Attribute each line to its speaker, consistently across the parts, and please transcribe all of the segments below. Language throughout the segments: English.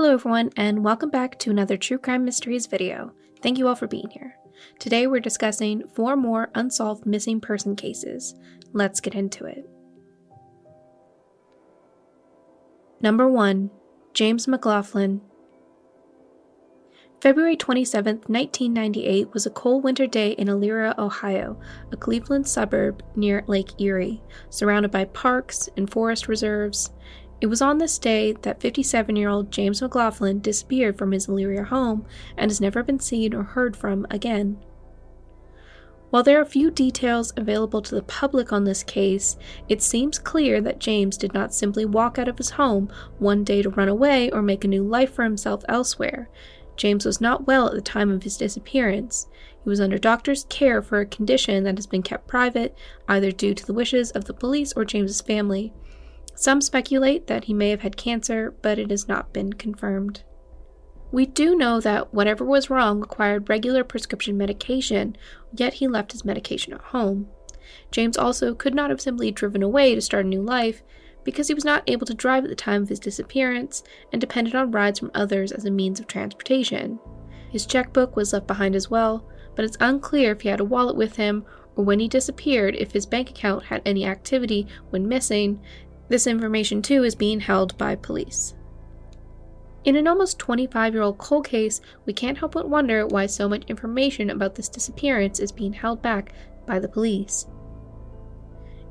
Speaker 1: Hello everyone, and welcome back to another True Crime Mysteries video. Thank you all for being here. Today we're discussing 4 more unsolved missing person cases. Let's get into it. Number 1. James McLaughlin. February 27, 1998 was a cold winter day in Elyria, Ohio, a Cleveland suburb near Lake Erie, surrounded by parks and forest reserves. It was on this day that 57-year-old James McLaughlin disappeared from his Elyria home and has never been seen or heard from again. While there are few details available to the public on this case, it seems clear that James did not simply walk out of his home one day to run away or make a new life for himself elsewhere. James was not well at the time of his disappearance. He was under doctor's care for a condition that has been kept private, either due to the wishes of the police or James's family. Some speculate that he may have had cancer, but it has not been confirmed. We do know that whatever was wrong required regular prescription medication, yet he left his medication at home. James also could not have simply driven away to start a new life, because he was not able to drive at the time of his disappearance and depended on rides from others as a means of transportation. His checkbook was left behind as well, but it's unclear if he had a wallet with him or when he disappeared if his bank account had any activity when missing. This information too is being held by police. In an almost 25-year-old cold case, we can't help but wonder why so much information about this disappearance is being held back by the police.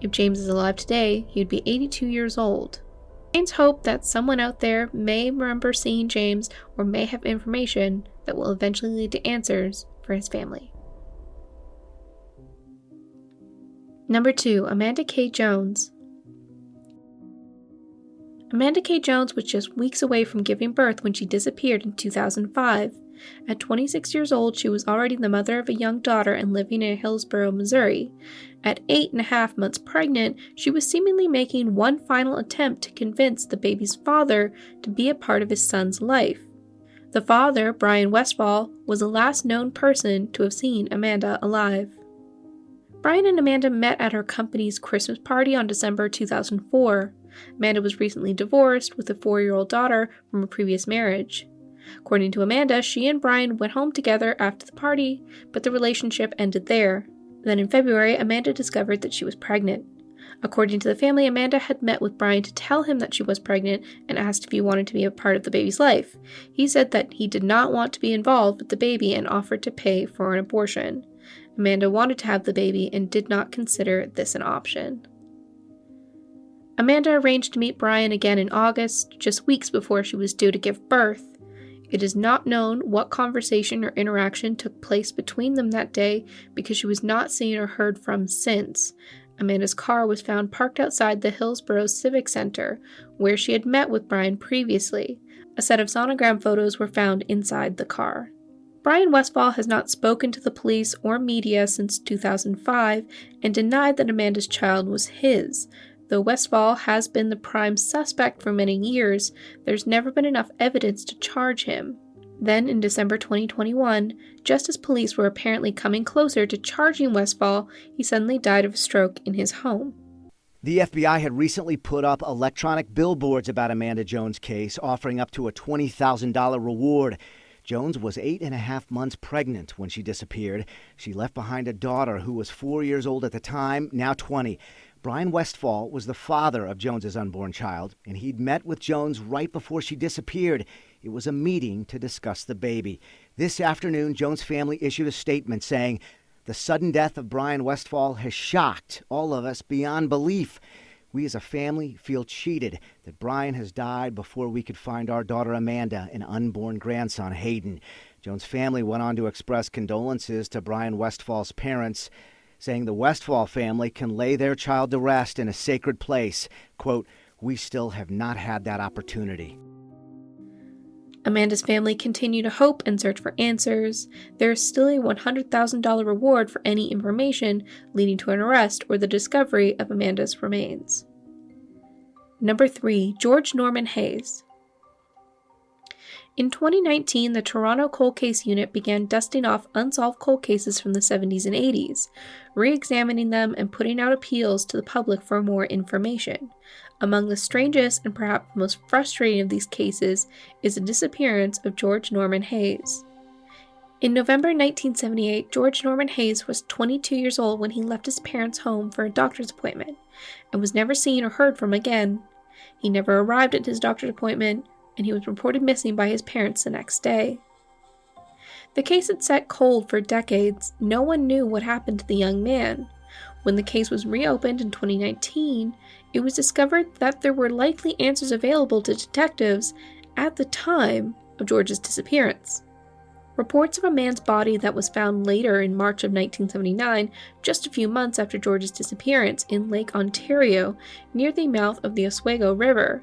Speaker 1: If James is alive today, he would be 82 years old. James hopes that someone out there may remember seeing James or may have information that will eventually lead to answers for his family. Number 2. Amanda K. Jones. Amanda K. Jones was just weeks away from giving birth when she disappeared in 2005. At 26 years old, she was already the mother of a young daughter and living in Hillsborough, Missouri. At 8.5 months pregnant, she was seemingly making one final attempt to convince the baby's father to be a part of his son's life. The father, Brian Westfall, was the last known person to have seen Amanda alive. Brian and Amanda met at her company's Christmas party on December 2004. Amanda was recently divorced with a 4-year-old daughter from a previous marriage. According to Amanda, she and Brian went home together after the party, but the relationship ended there. Then in February, Amanda discovered that she was pregnant. According to the family, Amanda had met with Brian to tell him that she was pregnant and asked if he wanted to be a part of the baby's life. He said that he did not want to be involved with the baby and offered to pay for an abortion. Amanda wanted to have the baby and did not consider this an option. Amanda arranged to meet Brian again in August, just weeks before she was due to give birth. It is not known what conversation or interaction took place between them that day because she was not seen or heard from since. Amanda's car was found parked outside the Hillsborough Civic Center, where she had met with Brian previously. A set of sonogram photos were found inside the car. Brian Westfall has not spoken to the police or media since 2005 and denied that Amanda's child was his. Though Westfall has been the prime suspect for many years, there's never been enough evidence to charge him. Then, in December 2021, just as police were apparently coming closer to charging Westfall, he suddenly died of a stroke in his home.
Speaker 2: The FBI had recently put up electronic billboards about Amanda Jones' case, offering up to a $20,000 reward. Jones was 8.5 months pregnant when she disappeared. She left behind a daughter who was 4 years old at the time, now 20. Brian Westfall was the father of Jones's unborn child, and he'd met with Jones right before she disappeared. It was a meeting to discuss the baby. This afternoon, Jones' family issued a statement saying, "The sudden death of Brian Westfall has shocked all of us beyond belief. We as a family feel cheated that Brian has died before we could find our daughter Amanda and unborn grandson Hayden." Jones' family went on to express condolences to Brian Westfall's parents, saying the Westfall family can lay their child to rest in a sacred place. Quote, "We still have not had that opportunity."
Speaker 1: Amanda's family continue to hope and search for answers. There is still a $100,000 reward for any information leading to an arrest or the discovery of Amanda's remains. Number 3. George Norman Hayes. In 2019, the Toronto Cold Case Unit began dusting off unsolved cold cases from the 70s and 80s, re-examining them and putting out appeals to the public for more information. Among the strangest and perhaps most frustrating of these cases is the disappearance of George Norman Hayes. In November 1978, George Norman Hayes was 22 years old when he left his parents' home for a doctor's appointment and was never seen or heard from again. He never arrived at his doctor's appointment, and he was reported missing by his parents the next day. The case had sat cold for decades. No one knew what happened to the young man. When the case was reopened in 2019, it was discovered that there were likely answers available to detectives at the time of George's disappearance. Reports of a man's body that was found later in March of 1979, just a few months after George's disappearance, in Lake Ontario, near the mouth of the Oswego River.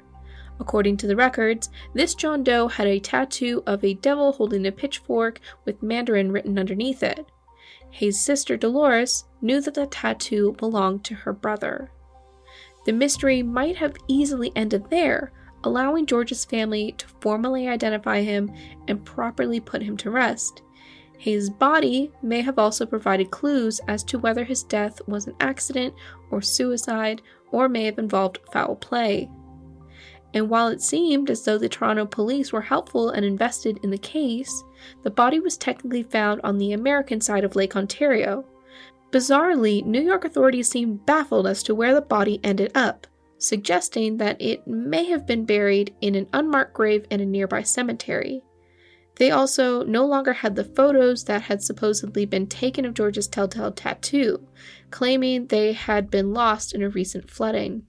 Speaker 1: According to the records, this John Doe had a tattoo of a devil holding a pitchfork with Mandarin written underneath it. Hayes' sister Dolores knew that the tattoo belonged to her brother. The mystery might have easily ended there, allowing George's family to formally identify him and properly put him to rest. Hayes' body may have also provided clues as to whether his death was an accident or suicide, or may have involved foul play. And while it seemed as though the Toronto police were helpful and invested in the case, the body was technically found on the American side of Lake Ontario. Bizarrely, New York authorities seemed baffled as to where the body ended up, suggesting that it may have been buried in an unmarked grave in a nearby cemetery. They also no longer had the photos that had supposedly been taken of George's telltale tattoo, claiming they had been lost in a recent flooding.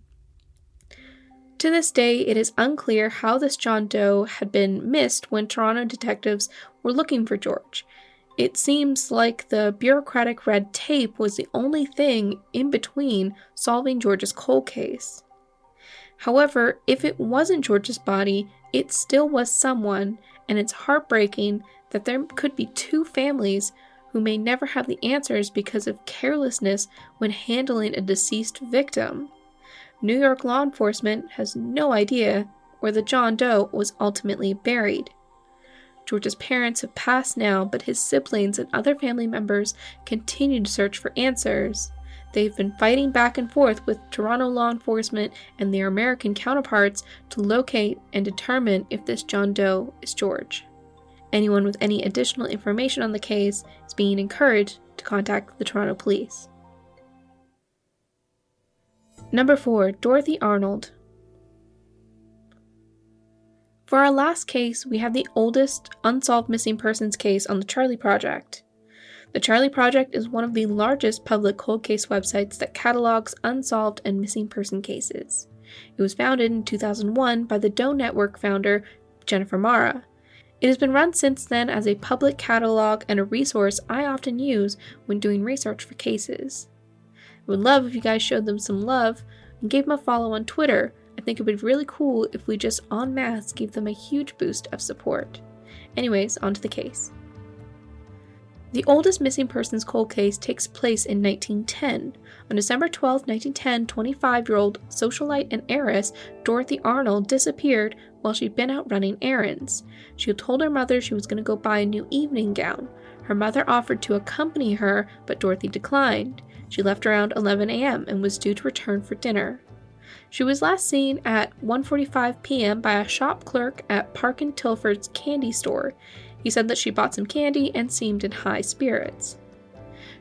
Speaker 1: To this day, it is unclear how this John Doe had been missed when Toronto detectives were looking for George. It seems like the bureaucratic red tape was the only thing in between solving George's cold case. However, if it wasn't George's body, it still was someone, and it's heartbreaking that there could be two families who may never have the answers because of carelessness when handling a deceased victim. New York law enforcement has no idea where the John Doe was ultimately buried. George's parents have passed now, but his siblings and other family members continue to search for answers. They've been fighting back and forth with Toronto law enforcement and their American counterparts to locate and determine if this John Doe is George. Anyone with any additional information on the case is being encouraged to contact the Toronto Police. Number 4. Dorothy Arnold. For our last case, we have the oldest unsolved missing persons case on the Charlie Project. The Charlie Project is one of the largest public cold case websites that catalogs unsolved and missing person cases. It was founded in 2001 by the Doe Network founder, Jennifer Mara. It has been run since then as a public catalog and a resource I often use when doing research for cases. I would love if you guys showed them some love and gave them a follow on Twitter. I think it would be really cool if we just en masse gave them a huge boost of support. Anyways, on to the case. The oldest missing persons cold case takes place in 1910. On December 12, 1910, 25-year-old socialite and heiress Dorothy Arnold disappeared while she'd been out running errands. She had told her mother she was going to go buy a new evening gown. Her mother offered to accompany her, but Dorothy declined. She left around 11 a.m. and was due to return for dinner. She was last seen at 1:45 p.m. by a shop clerk at Park and Tilford's candy store. He said that she bought some candy and seemed in high spirits.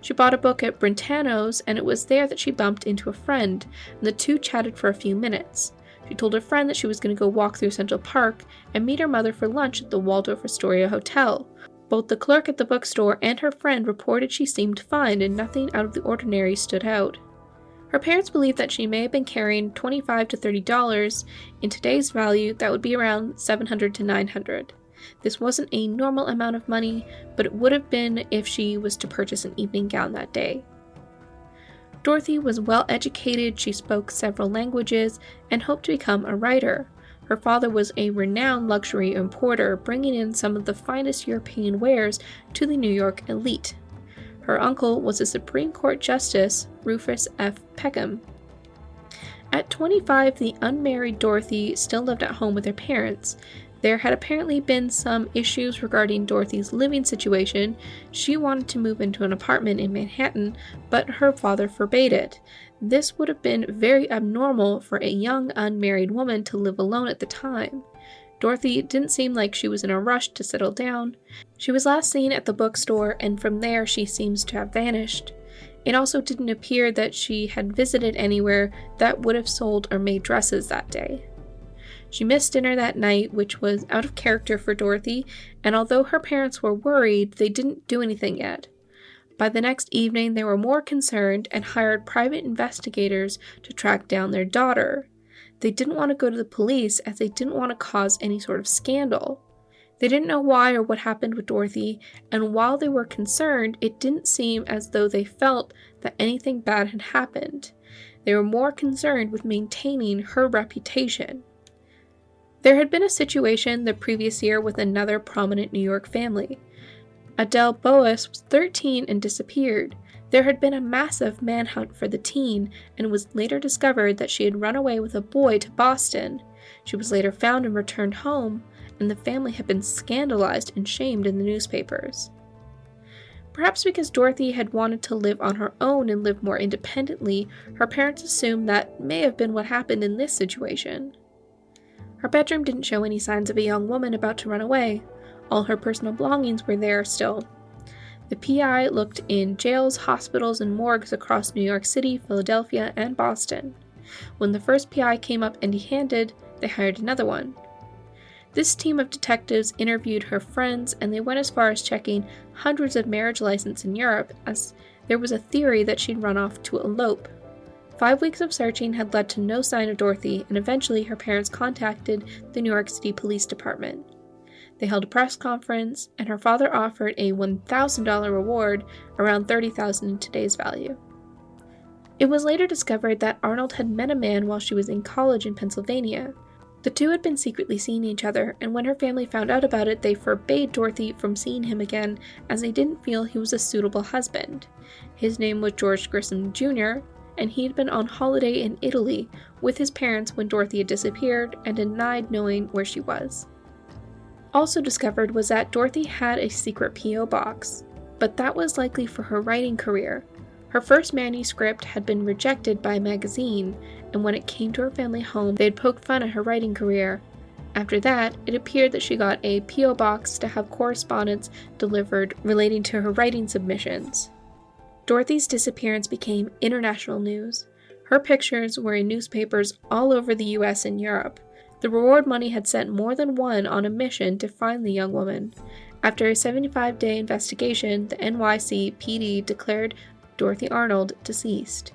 Speaker 1: She bought a book at Brentano's, and it was there that she bumped into a friend, and the two chatted for a few minutes. She told her friend that she was going to go walk through Central Park and meet her mother for lunch at the Waldorf Astoria Hotel. Both the clerk at the bookstore and her friend reported she seemed fine and nothing out of the ordinary stood out. Her parents believe that she may have been carrying $25 to $30. In today's value, that would be around $700 to $900. This wasn't a normal amount of money, but it would have been if she was to purchase an evening gown that day. Dorothy was well educated, she spoke several languages, and hoped to become a writer. Her father was a renowned luxury importer, bringing in some of the finest European wares to the New York elite. Her uncle was a Supreme Court Justice, Rufus F. Peckham. At 25, the unmarried Dorothy still lived at home with her parents. There had apparently been some issues regarding Dorothy's living situation. She wanted to move into an apartment in Manhattan, but her father forbade it. This would have been very abnormal for a young unmarried woman to live alone at the time. Dorothy didn't seem like she was in a rush to settle down. She was last seen at the bookstore, and from there she seems to have vanished. It also didn't appear that she had visited anywhere that would have sold or made dresses that day. She missed dinner that night, which was out of character for Dorothy, and although her parents were worried, they didn't do anything yet. By the next evening, they were more concerned and hired private investigators to track down their daughter. They didn't want to go to the police as they didn't want to cause any sort of scandal. They didn't know why or what happened with Dorothy, and while they were concerned, it didn't seem as though they felt that anything bad had happened. They were more concerned with maintaining her reputation. There had been a situation the previous year with another prominent New York family. Adele Boas was 13 and disappeared. There had been a massive manhunt for the teen, and it was later discovered that she had run away with a boy to Boston. She was later found and returned home, and the family had been scandalized and shamed in the newspapers. Perhaps because Dorothy had wanted to live on her own and live more independently, her parents assumed that may have been what happened in this situation. Her bedroom didn't show any signs of a young woman about to run away. All her personal belongings were there still. The PI looked in jails, hospitals, and morgues across New York City, Philadelphia, and Boston. When the first PI came up empty-handed, they hired another one. This team of detectives interviewed her friends, and they went as far as checking hundreds of marriage licenses in Europe, as there was a theory that she'd run off to elope. 5 weeks of searching had led to no sign of Dorothy, and eventually her parents contacted the New York City Police Department. They held a press conference, and her father offered a $1,000 reward, around $30,000 in today's value. It was later discovered that Arnold had met a man while she was in college in Pennsylvania. The two had been secretly seeing each other, and when her family found out about it, they forbade Dorothy from seeing him again, as they didn't feel he was a suitable husband. His name was George Grissom Jr., and he had been on holiday in Italy with his parents when Dorothy had disappeared and denied knowing where she was. Also discovered was that Dorothy had a secret P.O. box, but that was likely for her writing career. Her first manuscript had been rejected by a magazine, and when it came to her family home, they had poked fun at her writing career. After that, it appeared that she got a P.O. box to have correspondence delivered relating to her writing submissions. Dorothy's disappearance became international news. Her pictures were in newspapers all over the US and Europe. The reward money had sent more than one on a mission to find the young woman. After a 75-day investigation, the NYC-PD declared Dorothy Arnold deceased.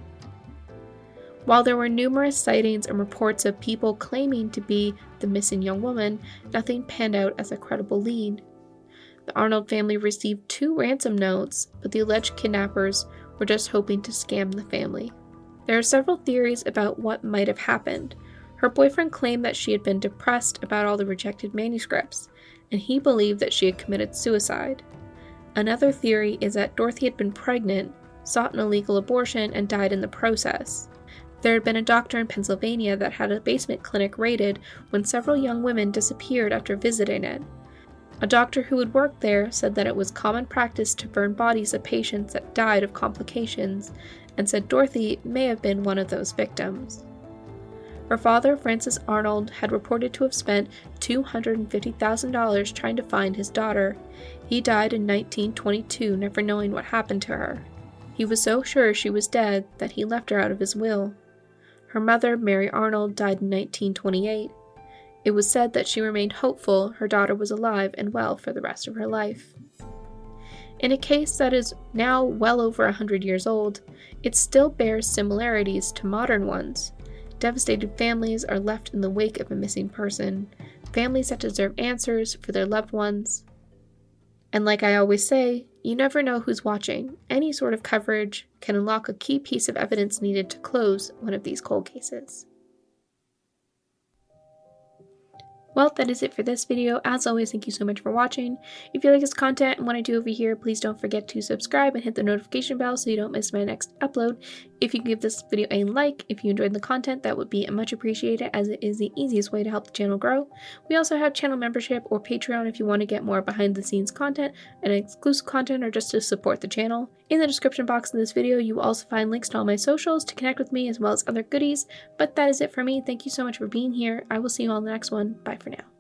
Speaker 1: While there were numerous sightings and reports of people claiming to be the missing young woman, nothing panned out as a credible lead. The Arnold family received 2 ransom notes, but the alleged kidnappers were just hoping to scam the family. There are several theories about what might have happened. Her boyfriend claimed that she had been depressed about all the rejected manuscripts, and he believed that she had committed suicide. Another theory is that Dorothy had been pregnant, sought an illegal abortion, and died in the process. There had been a doctor in Pennsylvania that had a basement clinic raided when several young women disappeared after visiting it. A doctor who had worked there said that it was common practice to burn bodies of patients that died of complications, and said Dorothy may have been one of those victims. Her father, Francis Arnold, had reported to have spent $250,000 trying to find his daughter. He died in 1922, never knowing what happened to her. He was so sure she was dead that he left her out of his will. Her mother, Mary Arnold, died in 1928. It was said that she remained hopeful her daughter was alive and well for the rest of her life. In a case that is now well over 100 years old, it still bears similarities to modern ones. Devastated families are left in the wake of a missing person, families that deserve answers for their loved ones. And like I always say, you never know who's watching. Any sort of coverage can unlock a key piece of evidence needed to close one of these cold cases. Well, that is it for this video. As always, thank you so much for watching. If you like this content and what I do over here, please don't forget to subscribe and hit the notification bell so you don't miss my next upload. If you can give this video a like, if you enjoyed the content, that would be much appreciated, as it is the easiest way to help the channel grow. We also have channel membership or Patreon if you want to get more behind the scenes content and exclusive content, or just to support the channel. In the description box of this video, you will also find links to all my socials to connect with me, as well as other goodies. But that is it for me. Thank you so much for being here. I will see you all in the next one. Bye for now.